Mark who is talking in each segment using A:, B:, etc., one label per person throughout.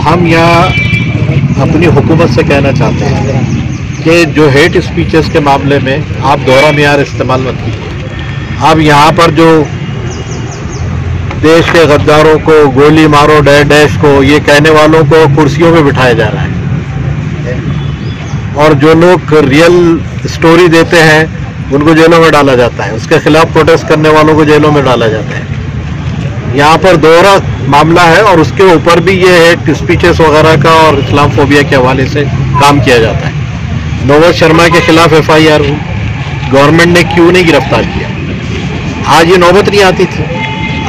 A: हम यहाँ अपनी हुकूमत से कहना चाहते हैं कि जो हेट स्पीचेस के मामले में आप दोहरा मियार इस्तेमाल मत कीजिए। आप यहाँ पर जो देश के गद्दारों को गोली मारो डैश को ये कहने वालों को कुर्सियों में बिठाया जा रहा है, और जो लोग रियल स्टोरी देते हैं उनको जेलों में डाला जाता है, उसके खिलाफ प्रोटेस्ट करने वालों को जेलों में डाला जाता है। यहाँ पर दोहरा मामला है और उसके ऊपर भी ये है स्पीचेस वगैरह का और इस्लामफोबिया के हवाले से काम किया जाता है। नवोद शर्मा के खिलाफ FIR हुई, गवर्नमेंट ने क्यों नहीं गिरफ्तार किया? आज ये नौबत नहीं आती थी,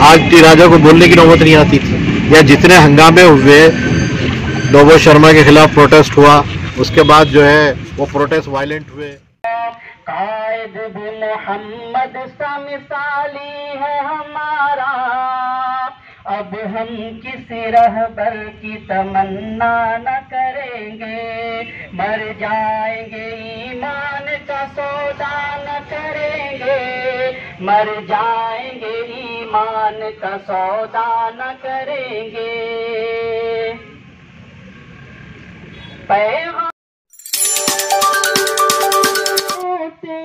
A: आज टी राजा को बोलने की नौबत नहीं आती थी, या जितने हंगामे हुए नवोद शर्मा के खिलाफ प्रोटेस्ट हुआ उसके बाद जो है वो प्रोटेस्ट वायलेंट हुए।
B: कायद भी मोहम्मद सा मिसाली है हमारा, अब हम किसी रहबर की तमन्ना न करेंगे, मर जाएंगे ईमान का सौदा न करेंगे, मर जाएंगे ईमान का सौदा न करेंगे। पैगाम थे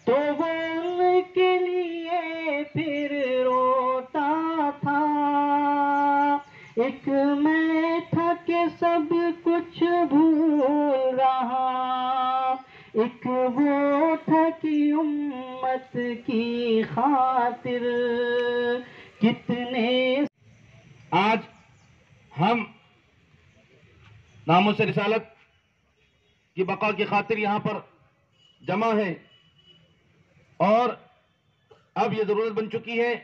B: तो वो उनके लिए फिर रोता था, एक मैं था कि सब कुछ भूल रहा, एक वो था कि उम्मत की खातिर कितने।
C: आज हम नामों से रिसालत की बका की खातिर यहाँ पर जमा है, और अब ये जरूरत बन चुकी है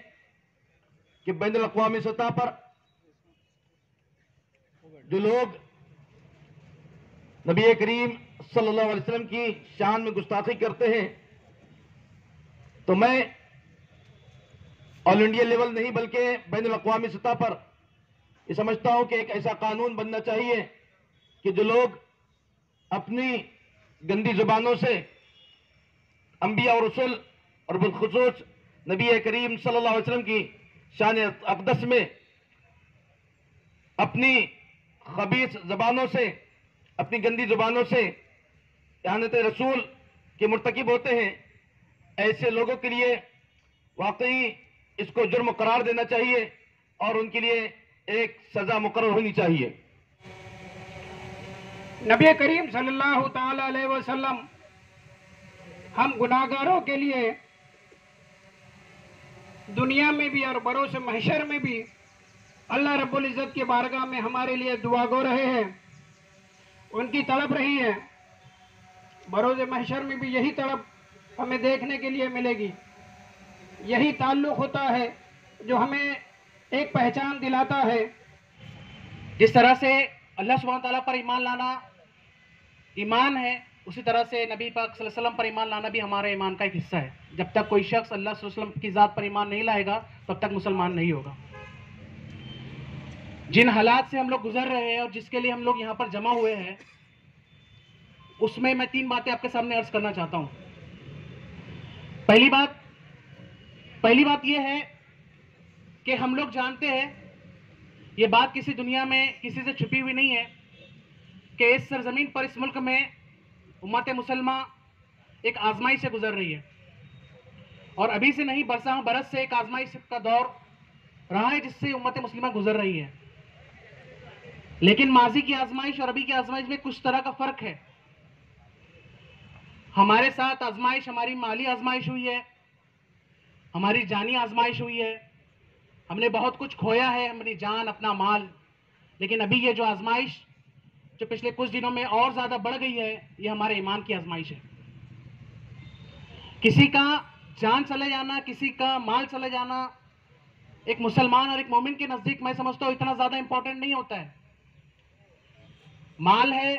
C: कि बैनुल अक़वामी सतह पर जो लोग नबी करीम सल्लल्लाहु अलैहि वसल्लम की शान में गुस्ताखी करते हैं, तो मैं ऑल इंडिया लेवल नहीं बल्कि बैनुल अक़वामी सतह पर ये समझता हूं कि एक ऐसा कानून बनना चाहिए कि जो लोग अपनी गंदी जुबानों से अंबिया और रसूल और बिलखुसूस नबी करीम सल्लल्लाहु अलैहि वसल्लम की शान अक़दस में अपनी खबीस ज़बानों से, अपनी गंदी जुबानों से इहानत रसूल के मुर्तकिब होते हैं, ऐसे लोगों के लिए वाकई इसको जुर्म करार देना चाहिए और उनके लिए एक सज़ा मुकर्रर होनी चाहिए।
D: नबी करीम सल्लल्लाहु ताला अलैहि वसल्लम हम गुनाहगारों के लिए दुनिया में भी और बरोज़ महशर में भी अल्लाह रब्बुल इज़्ज़त की बारगाह में हमारे लिए दुआ गो रहे हैं, उनकी तड़प रही है। बरोज़ महशर में भी यही तड़प हमें देखने के लिए मिलेगी, यही ताल्लुक़ होता है जो हमें एक पहचान दिलाता है। जिस तरह से अल्लाह सुब्हानहू तआला पर ईमान लाना ईमान है, उसी तरह से नबी पाक सल्लल्लाहु अलैहि वसल्लम पर ईमान लाना भी हमारे ईमान का एक हिस्सा है। जब तक कोई शख्स अल्लाह सल्लल्लाहु अलैहि वसल्लम की ज़ात पर ईमान नहीं लाएगा तब तक मुसलमान नहीं होगा। जिन हालात से हम लोग गुजर रहे हैं और जिसके लिए हम लोग यहाँ पर जमा हुए हैं, उसमें मैं 3 बातें आपके सामने अर्ज करना चाहता हूँ। पहली बात यह है कि हम लोग जानते हैं, ये बात किसी दुनिया में किसी से छुपी हुई नहीं है कि इस सरजमीन पर, इस मुल्क में उम्मत मुसलमा एक आजमाइश से गुजर रही है, और अभी से नहीं बरसा बरस से एक आजमाइश का दौर रहा है जिससे उम्मत मुसलिमा गुजर रही है। लेकिन माजी की आजमाइश और अभी की आजमाइश में कुछ तरह का फर्क है। हमारे साथ आजमाइश, हमारी माली आजमाइश हुई है, हमारी जानी आजमाइश हुई है, हमने बहुत कुछ खोया है, हमारी जान, अपना माल। लेकिन अभी ये जो आजमाइश जो पिछले कुछ दिनों में और ज्यादा बढ़ गई है, ये हमारे ईमान की आजमाइश है। किसी का जान चले जाना, किसी का माल चले जाना एक मुसलमान और एक मोमिन के नजदीक मैं समझता हूँ इतना ज्यादा इंपॉर्टेंट नहीं होता है। माल है,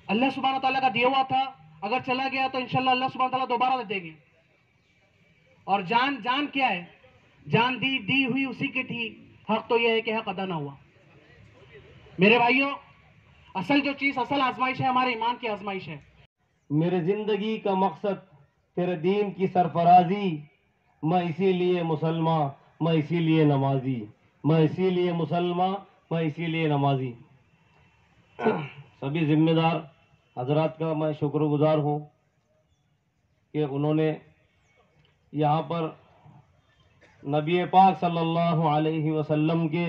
D: अल्लाह सुब्हानहू तआला का दिया हुआ था, अगर चला गया तो इंशाल्लाह अल्लाह सुब्हानहू तआला दोबारा दे देंगे। और जान क्या है? जान दी हुई उसी की थी, हक तो यह है कि हक अदा ना हुआ। मेरे भाइयों, असल जो चीज, असल आजमाइश है, हमारे ईमान की आजमाइश है।
E: मेरे जिंदगी का मकसद तेरे दीन की सरफराजी, मैं इसीलिए मुसलमान, मैं इसीलिए नमाजी। मैं इसीलिए मुसलमान, मैं इसीलिए नमाजी। सभी जिम्मेदार हजरात का मैं शुक्रगुजार हूँ कि उन्होंने यहाँ पर नबी पाक सल्लल्लाहु अलैहि वसल्लम के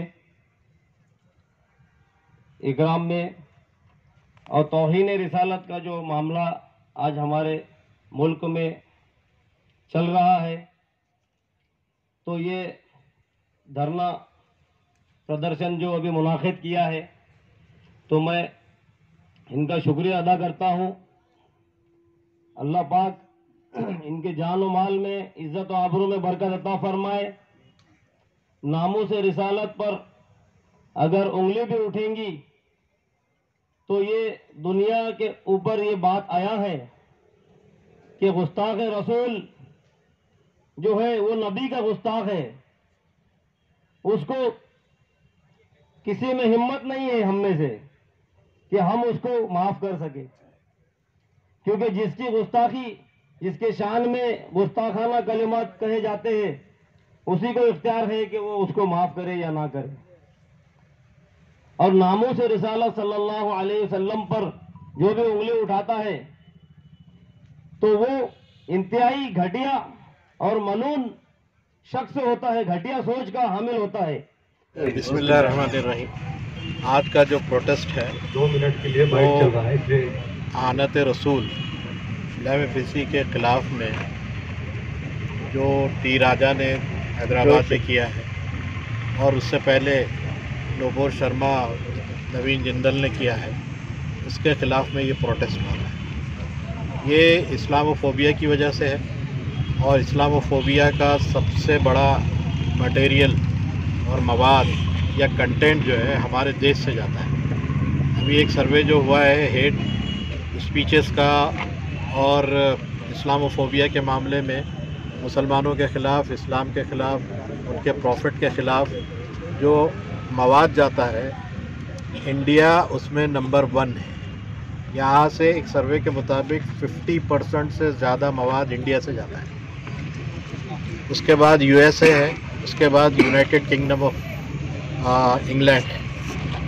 E: इकराम में और तौहीन रिसालत का जो मामला आज हमारे मुल्क में चल रहा है, तो ये धरना प्रदर्शन जो अभी मुनाकिद किया है, तो मैं इनका शुक्रिया अदा करता हूँ। अल्लाह पाक इनके जान और माल में, इज्जत और आबरू में बरकत अता फरमाए। नामूस रिसालत पर अगर उंगली भी उठेंगी तो ये दुनिया के ऊपर ये बात आया है कि गुस्ताख रसूल जो है वो नबी का गुस्ताख है, उसको किसी में हिम्मत नहीं है हम में से कि हम उसको माफ कर सके, क्योंकि जिसकी गुस्ताखी, जिसके शान में गुस्ताखाना कलिमात कहे जाते हैं, उसी को इख्तियार है कि वो उसको माफ करे या ना करे। और नामूस रिसालत सल्लल्लाहु अलैहि वसल्लम पर जो भी उंगली उठाता है तो वो इंतहाई घटिया और मलून शख्स होता है, घटिया सोच का हामिल होता है।
A: बिस्मिल्लाहिर्रहमानिर्रहीम। आज का जो प्रोटेस्ट है
F: 2 मिनट के लिए बाइक चल रहा है, इसलिए
A: आनत रसूल फिसी के ख़िलाफ़ में जो टी राजा ने हैदराबाद में किया है और उससे पहले नोबोर शर्मा, नवीन जिंदल ने किया है, उसके ख़िलाफ़ में ये प्रोटेस्ट हो रहा है। ये इस्लामोफोबिया की वजह से है और इस्लामोफोबिया का सबसे बड़ा मटेरियल और मवाद या कंटेंट जो है हमारे देश से जाता है। अभी एक सर्वे जो हुआ है हेट स्पीचेस का और इस्लामोफोबिया के मामले में मुसलमानों के ख़िलाफ़, इस्लाम के ख़िलाफ़, उनके प्रॉफिट के ख़िलाफ़ जो मवाद जाता है, इंडिया उसमें नंबर 1 है। यहाँ से एक सर्वे के मुताबिक 50% से ज़्यादा मवाद इंडिया से जाता है। उसके बाद USA है, उसके बाद यूनाइटेड किंगडम ऑफ इंग्लैंड है।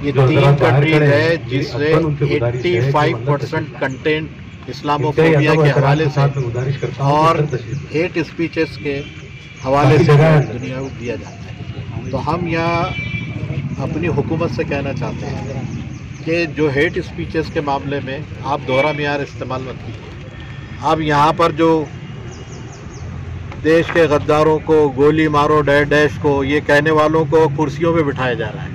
A: ये 3 कंट्रीज है जिससे 85% कंटेंट इस्लामोफोबिया के हवाले से और हेट स्पीचेस के हवाले से दुनिया को दिया जाता है। तो हम यहाँ अपनी हुकूमत से कहना चाहते हैं कि जो हेट स्पीचेस के मामले में आप दोहरा मियार इस्तेमाल मत कीजिए। अब यहाँ पर जो देश के गद्दारों को गोली मारो डैश को, ये कहने वालों को कुर्सियों पे बिठाया जा रहा है,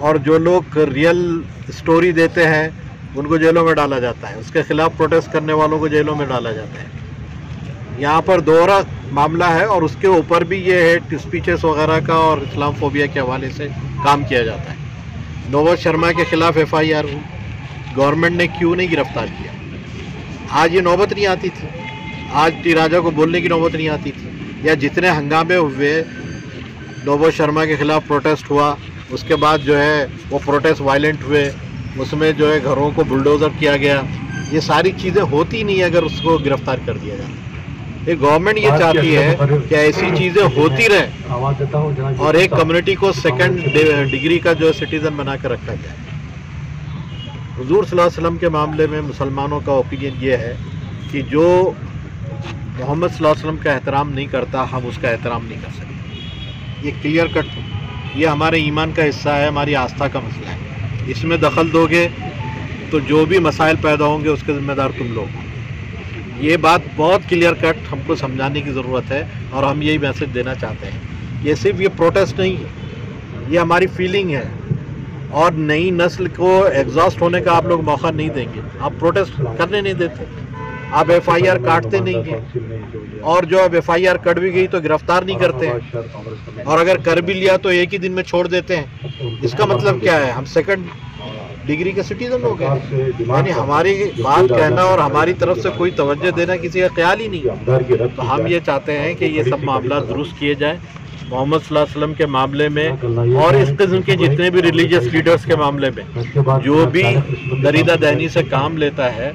A: और जो लोग रियल स्टोरी देते हैं उनको जेलों में डाला जाता है, उसके खिलाफ प्रोटेस्ट करने वालों को जेलों में डाला जाता है। यहाँ पर दोहरा मामला है और उसके ऊपर भी ये हेट स्पीचेस वगैरह का और इस्लामोफोबिया के हवाले से काम किया जाता है। नोबोर शर्मा के खिलाफ FIR हुई, गवर्नमेंट ने क्यों नहीं गिरफ्तार किया? आज ये नौबत नहीं आती थी, आज टी राजा को बोलने की नौबत नहीं आती थी। या जितने हंगामे हुए, नोबोर शर्मा के खिलाफ प्रोटेस्ट हुआ, उसके बाद जो है वो प्रोटेस्ट वायलेंट हुए, उसमें जो है घरों को बुलडोज़र किया गया। ये सारी चीज़ें होती नहीं है अगर उसको गिरफ्तार कर दिया जाए। ये गवर्नमेंट ये चाहती है कि ऐसी चीज़ें होती रहें और एक कम्युनिटी को सेकंड डिग्री का जो सिटीज़न बना कर रखा जाए। हुजूर सल्लल्लाहु अलैहि वसल्लम के मामले में मुसलमानों का ओपिनियन ये है कि जो मोहम्मद सल्लल्लाहु अलैहि वसल्लम का एहतराम नहीं करता, हम उसका एहतराम नहीं कर सकते। ये क्लियर कट, ये हमारे ईमान का हिस्सा है, हमारी आस्था का मसला है। इसमें दखल दोगे तो जो भी मसाइल पैदा होंगे उसके ज़िम्मेदार तुम लोग हो। ये बात बहुत क्लियर कट हमको समझाने की ज़रूरत है और हम यही मैसेज देना चाहते हैं। ये सिर्फ ये प्रोटेस्ट नहीं है, ये हमारी फीलिंग है और नई नस्ल को एग्जॉस्ट होने का आप लोग मौका नहीं देंगे। आप प्रोटेस्ट करने नहीं देते, आप FIR काटते नहीं हैं, और जो अब FIR कट भी गई तो गिरफ्तार नहीं करते हैं, और अगर कर भी लिया तो एक ही दिन में छोड़ देते हैं। इसका मतलब क्या है? हम सेकंड डिग्री के सिटीजन हो गए। यानी हमारी बात कहना और हमारी तरफ से कोई तवज्जो देना किसी का ख्याल ही नहीं। तो हम ये चाहते हैं कि ये सब मामला दुरुस्त किए जाए। मोहम्मद सल्लल्लाहु अलैहि वसल्लम के मामले में और इस किस्म के जितने भी रिलीजियस लीडर्स के मामले में जो भी दरीदा दहनी से काम लेता है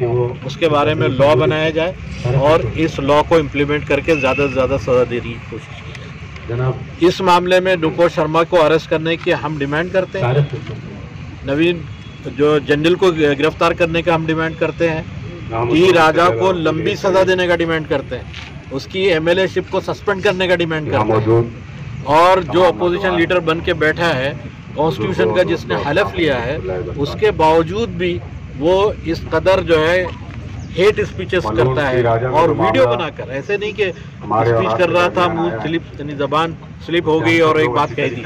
A: उसके बारे में लॉ बनाया जाए और इस लॉ को इम्प्लीमेंट करके ज़्यादा से ज़्यादा सज़ा देने की कोशिश की जाए।
F: जनाब
A: इस मामले में नुपुर शर्मा को अरेस्ट करने की हम डिमांड करते हैं।
F: सारे सिस्टम
A: नवीन जो जनरल को गिरफ्तार करने का हम डिमांड करते हैं। टी राजा को लंबी सजा देने का डिमांड करते हैं। उसकी एमएलए शिप को सस्पेंड करने का डिमांड करते हैं।
F: मौजूद
A: और जो अपोजिशन लीडर बन के बैठा है, कॉन्स्टिट्यूशन का जिसने हलफ लिया है, उसके बावजूद भी वो इस कदर जो है हेट स्पीचेस करता है और वीडियो बनाकर, ऐसे नहीं कि स्पीच कर रहा था, मुंह स्लिप यानी जबान स्लिप हो गई और एक बात कह दी,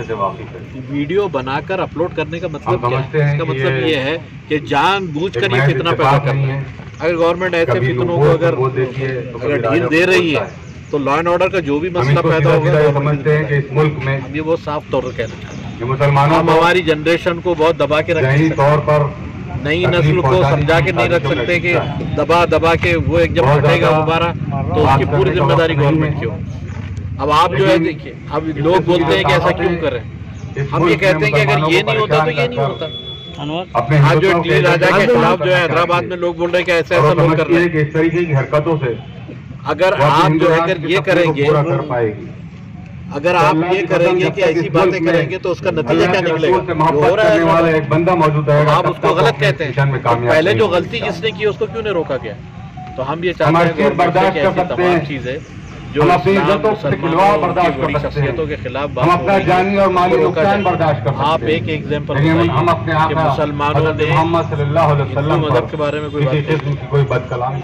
A: वीडियो बनाकर अपलोड करने का मतलब क्या है? इसका मतलब ये है कि जानबूझकर ये फितना पैदा कर रहे हैं। अगर गवर्नमेंट ऐसे फितनों को अगर ढील दे रही है तो लॉ एंड ऑर्डर का जो भी मसला पैदा होगा,
F: समझते हैं कि इस मुल्क में
A: हम ये बहुत साफ तौर पर कहना चाहते हैं,
F: मुसलमानों
A: हम हमारी जनरेशन को बहुत दबा के रख
F: तौर पर
A: नई नस्ल को समझा के नहीं रख सकते कि दबा के वो एक जब हटेगा दोबारा तो उसकी पूरी जिम्मेदारी गवर्नमेंट की हो। अब आप जो है देखिए, अब लोग बोलते हैं कि ऐसा क्यों करें, हम ये कहते हैं कि अगर ये नहीं होता तो ये नहीं होता। आज जो टी राजा के खिलाफ जो है हैदराबाद में लोग बोल रहे हैं कि ऐसे ऐसा लोग कर रहे हैं।
F: इस तरीके की हरकतों से
A: अगर आप जो है अगर ये करेंगे, अगर आप ये करेंगे कि ऐसी बातें करेंगे तो उसका नतीजा क्या निकलेगा? जो हो रहा है
F: एक बंदा मौजूद है,
A: आप उसको गलत कहते हैं। तो पहले जो गलती जिसने की उसको क्यों नहीं रोका गया? तो हम ये चाहते हैं कि ऐसी तमाम चीजें जो
F: हम अपनी इज्जतों से खिलवाड़ बर्दाश्त कर सकते हैं,
A: शख्सियतों के खिलाफ
F: हम अपना जानी और माली नुकसान बर्दाश्त कर सकते हैं।
A: आप एक एग्जाम्पल
F: हम अपने
A: मुसलमानों ने
F: मोहम्मद सल्लल्लाहु अलैहि
A: हिंदू
F: वसल्लम
A: मजहब के बारे में कोई बात
F: कोई बदकलामी